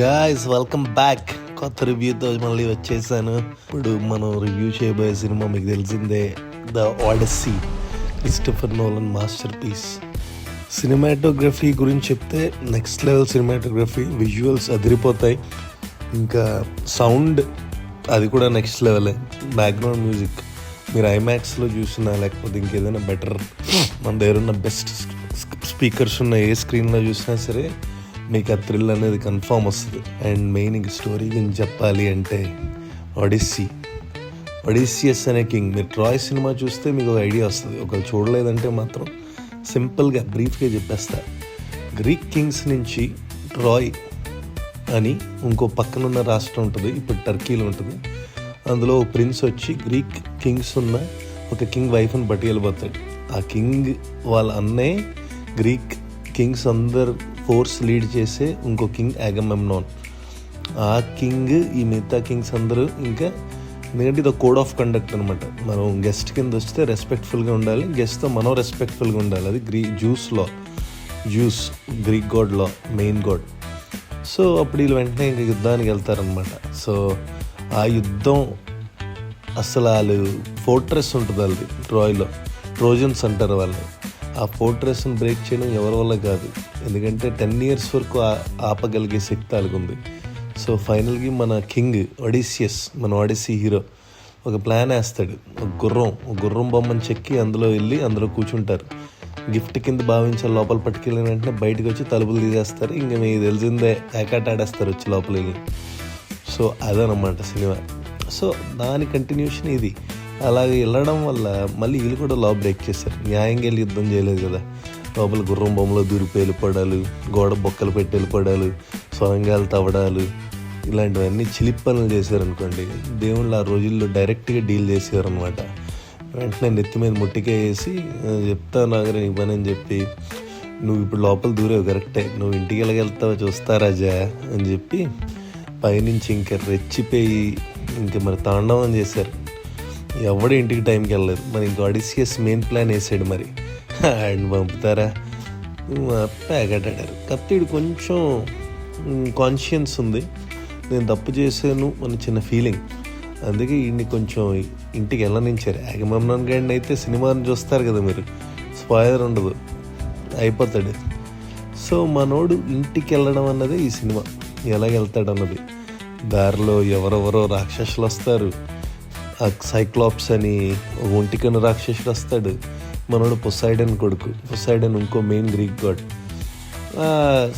Guys welcome back. కొత్త రివ్యూతో మళ్ళీ వచ్చేసాను. ఇప్పుడు మనం రివ్యూ చేయబోయే సినిమా మీకు తెలిసిందే, the Odyssey, Christopher Nolan masterpiece. Cinematography గురించి చెప్తే నెక్స్ట్ లెవెల్ సినిమాటోగ్రఫీ, విజువల్స్ అదిరిపోతాయి, ఇంకా సౌండ్ అది కూడా నెక్స్ట్ లెవెలే. బ్యాక్గ్రౌండ్ మ్యూజిక్ మీరు ఐమాక్స్లో చూసినా లేకపోతే ఇంకేదైనా బెటర్ మన దగ్గర ఉన్న బెస్ట్ స్పీకర్స్ ఉన్న ఏ స్క్రీన్లో చూసినా సరే మీకు ఆ థ్రిల్ అనేది కన్ఫామ్ వస్తుంది. అండ్ మెయిన్ ఇంక స్టోరీ గురించి చెప్పాలి అంటే ఒడిస్సియస్ అనే కింగ్. మీరు ట్రాయ్ సినిమా చూస్తే మీకు ఒక ఐడియా వస్తుంది. ఒకవేళ చూడలేదంటే మాత్రం సింపుల్గా బ్రీఫ్గా చెప్పేస్తా. గ్రీక్ కింగ్స్ నుంచి ట్రాయ్ అని ఇంకో పక్కనున్న రాష్ట్రం ఉంటుంది, ఇప్పుడు టర్కీలో ఉంటుంది. అందులో ఒక ప్రిన్స్ వచ్చి గ్రీక్ కింగ్స్ ఉన్న ఒక కింగ్ వైఫ్ని బట్టి వెళ్ళిపోతాడు. ఆ కింగ్ వాళ్ళ అన్నే గ్రీక్ కింగ్స్ అందరు ఫోర్స్ లీడ్ చేసే ఇంకో కింగ్ అగమెమ్నాన్. ఆ కింగ్ ఈ మిగతా కింగ్స్ అందరూ ఇంకా, ఎందుకంటే ఇది కోడ్ ఆఫ్ కండక్ట్ అనమాట. మనం గెస్ట్ కింద వస్తే రెస్పెక్ట్ఫుల్గా ఉండాలి, గెస్ట్తో మనం రెస్పెక్ట్ఫుల్గా ఉండాలి. అది జ్యూస్ గ్రీక్ గాడ్ లా, మెయిన్ గాడ్. సో అప్పుడు వీళ్ళు వెంటనే ఇంకా యుద్ధానికి వెళ్తారనమాట. సో ఆ యుద్ధం అసలు వాళ్ళు ఫోర్ట్రెస్ ఉంటుంది వాళ్ళది ట్రాయ్లో, ట్రోజన్స్ అంటారు వాళ్ళు. ఆ ఫోర్ట్రెస్ని బ్రేక్ చేయడం ఎవరి వల్ల కాదు, ఎందుకంటే 10 years వరకు ఆపగలిగే శక్తి వాళ్ళకుంది. సో ఫైనల్గా మన కింగ్ ఒడిస్సియస్, మన ఒడిస్సీ హీరో ఒక ప్లాన్ వేస్తాడు. ఒక గుర్రం బొమ్మని చెక్కి అందులో వెళ్ళి అందులో కూర్చుంటారు. గిఫ్ట్ కింద భావించాలి. లోపల పట్టుకెళ్ళిన వెంటనే బయటకు వచ్చి తలుపులు తీసేస్తారు. ఇంక మీకు తెలిసిందే, ఏకాట ఆడేస్తారు వచ్చి లోపల వెళ్ళి. సో అదనమాట సినిమా. సో దాని కంటిన్యూషన్ ఇది. అలాగే వెళ్ళడం వల్ల మళ్ళీ వీళ్ళు కూడా లా బ్రేక్ చేశారు. న్యాయంగా వెళ్ళి యుద్ధం చేయలేదు కదా, లోపల గుర్రం బొమ్మలో దూరిపోయి వెళ్ళిపోవడాలు, గోడ బొక్కలు పెట్టి వెళ్ళిపోవడాలు, సొరంగాలు తవ్వడాలు, ఇలాంటివన్నీ చిలిప్ పనులు చేశారనుకోండి. దేవుళ్ళు ఆ రోజుల్లో డైరెక్ట్గా డీల్ చేసేవారనమాట. వెంటనే నెత్తి మీద ముట్టికాయ వేసి చెప్తావు నాగర నీ పని అని చెప్పి, నువ్వు ఇప్పుడు లోపల దూరేవు కరెక్టే, నువ్వు ఇంటికి వెళ్ళగలుగుతావో చూస్తా రాజా అని చెప్పి పైనుంచి ఇంకా రెచ్చిపోయి ఇంక మరి తాండవం చేశారు. ఎవడు ఇంటికి టైంకి వెళ్ళలేదు. మరి ఇంక ఒడిస్సియస్ మెయిన్ ప్లాన్ వేసాడు. మరి ఆయన పంపుతారా, ప్యాకెట్ కత్తిడు కొంచెం కాన్షియన్స్ ఉంది, నేను తప్పు చేశాను అని చిన్న ఫీలింగ్. అందుకే ఈయన్ని కొంచెం ఇంటికి వెళ్ళనించారు. అగమెమ్నాన్ గాడిని అయితే సినిమాని చూస్తారు కదా మీరు, స్పాయిలర్ ఉండదు, అయిపోతాడు. సో మనోడు ఇంటికి వెళ్ళడం అన్నది ఈ సినిమా. ఎలాగెళ్తాడు అన్నది. దారిలో ఎవరెవరో రాక్షసులు వస్తారు. సైక్లాప్స్ అని ఒంటికన్ను రాక్షసుడు వస్తాడు. మనోడు పొసైడన్ కొడుకు. పొసైడన్ ఇంకో మెయిన్ గ్రీక్ గాడ్.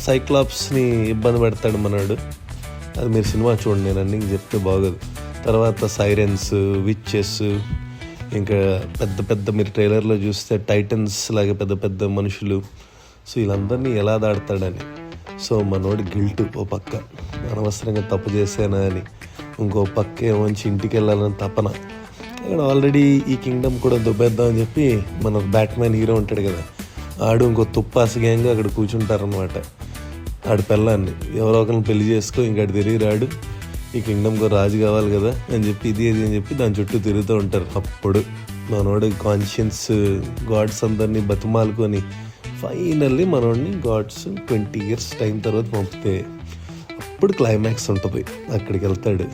సైక్లాప్స్ని ఇబ్బంది పెడతాడు మనోడు. అది మీరు సినిమా చూడండి, నేను అన్నీ చెప్తే బాగోదు. తర్వాత సైరెన్స్, విచ్చెస్, ఇంకా పెద్ద పెద్ద మీరు ట్రైలర్లో చూస్తే టైటన్స్ లాగా పెద్ద పెద్ద మనుషులు. సో వీళ్ళందరినీ ఎలా దాడతాడని. సో మనోడి గిల్ట్ ఓ పక్క, అనవసరంగా తప్పు చేశానా అని, ఇంకో పక్క ఏమొంచి ఇంటికి వెళ్ళాలని తపన. అక్కడ ఆల్రెడీ ఈ కింగ్డమ్ కూడా దుబ్బేద్దామని చెప్పి మన బ్యాట్మ్యాన్ హీరో ఉంటాడు కదా, ఆడు ఇంకో తుప్పాసి గ్యాంగ్ అక్కడ కూర్చుంటారనమాట. ఆడు పిల్లాన్ని ఎవరో ఒకరిని పెళ్లి చేసుకో, ఇంకాడు తిరిగి రాడు, ఈ కింగ్డమ్కి రాజు కావాలి కదా అని చెప్పి ఇది అని చెప్పి దాని చుట్టూ తిరుగుతూ ఉంటారు. అప్పుడు మనోడు కాన్షియన్స్ గాడ్స్ అందరినీ బతిమాలుకొని ఫైనల్లీ మనోడిని గాడ్స్ 20 years టైం తర్వాత పంపితే అప్పుడు క్లైమాక్స్ ఉంటుంది. అక్కడికి వెళ్తాడు,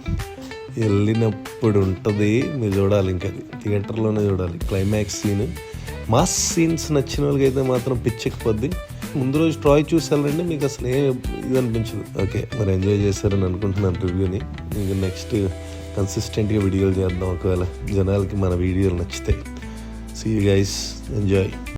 వెళ్ళినప్పుడు ఉంటుంది. మీరు చూడాలి, ఇంకా అది థియేటర్లోనే చూడాలి. క్లైమాక్స్ సీన్, మాస్ సీన్స్ నచ్చిన వాళ్ళకి అయితే మాత్రం పిచ్చెక్కిపోద్ది. ముందు రోజు ట్రాయ్ చూసి వెళ్ళండి, మీకు అసలు ఇది అనిపించదు. ఓకే, మరి ఎంజాయ్ చేశారని అనుకుంటున్నాను రివ్యూని. ఇంకా నెక్స్ట్ కన్సిస్టెంట్గా వీడియోలు చేద్దాం ఒకవేళ జనాలకి మన వీడియోలు నచ్చితే. See you guys, enjoy.